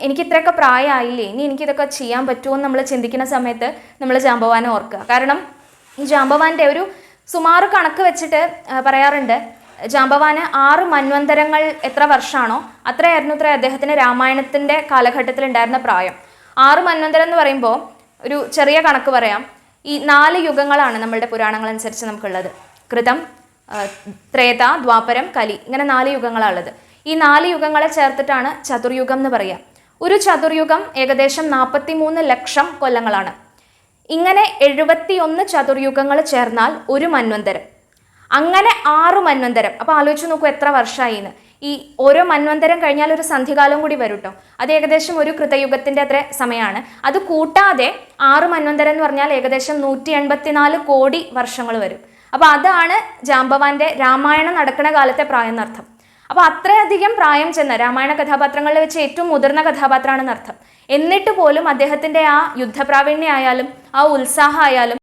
എനിക്ക് ഇത്രയൊക്കെ പ്രായമായില്ലേ, ഇനി എനിക്കിതൊക്കെ ചെയ്യാൻ പറ്റുമോ എന്ന് നമ്മൾ ചിന്തിക്കുന്ന സമയത്ത് നമ്മൾ ജാംബവാനെ ഓർക്കുക. കാരണം ജാംബവാന്റെ ഒരു സുമാറ് കണക്ക് വെച്ചിട്ട് പറയാറുണ്ട്, ജാംബവാന് 6 മന്വന്തരങ്ങൾ എത്ര വർഷമാണോ അത്രയായിരുന്നു അദ്ദേഹത്തിന് രാമായണത്തിൻ്റെ കാലഘട്ടത്തിൽ ഉണ്ടായിരുന്ന പ്രായം. 6 മന്വന്തരം എന്ന് പറയുമ്പോൾ ഒരു ചെറിയ കണക്ക് പറയാം. ഈ 4 യുഗങ്ങളാണ് നമ്മളുടെ പുരാണങ്ങൾ അനുസരിച്ച് നമുക്കുള്ളത്. കൃതം, ത്രേത, ദ്വാപരം, കലി, ഇങ്ങനെ 4 യുഗങ്ങളാണുള്ളത്. ഈ 4 യുഗങ്ങളെ ചേർത്തിട്ടാണ് ചതുർയുഗം എന്ന് പറയുക. ഒരു ചതുർയുഗം ഏകദേശം 43 ലക്ഷം കൊല്ലങ്ങളാണ്. ഇങ്ങനെ 71 ചതുർയുഗങ്ങൾ ചേർന്നാൽ ഒരു മന്വന്തരം. അങ്ങനെ 6 മന്വന്തരം. അപ്പോൾ ആലോചിച്ച് നോക്കൂ എത്ര വർഷമായിന്ന്. ഈ ഓരോ മന്വന്തരം കഴിഞ്ഞാൽ ഒരു സന്ധികാലം കൂടി വരും കേട്ടോ. അത് ഏകദേശം ഒരു കൃതയുഗത്തിൻ്റെ അത്ര സമയമാണ്. അത് കൂട്ടാതെ 6 മന്വന്തരം എന്ന് പറഞ്ഞാൽ ഏകദേശം 184 കോടി വർഷങ്ങൾ വരും. അപ്പോൾ അതാണ് ജാംബവാന്റെ രാമായണം നടക്കുന്ന കാലത്തെ പ്രായം എന്നർത്ഥം. അപ്പോൾ അത്രയധികം പ്രായം ചെന്ന രാമായണ കഥാപാത്രങ്ങളിൽ വെച്ച് ഏറ്റവും മുതിർന്ന കഥാപാത്രമാണെന്നർത്ഥം. എന്നിട്ട് പോലും അദ്ദേഹത്തിൻ്റെ ആ യുദ്ധപ്രാവീണ്യം ആയാലും ആ ഉത്സാഹം ആയാലും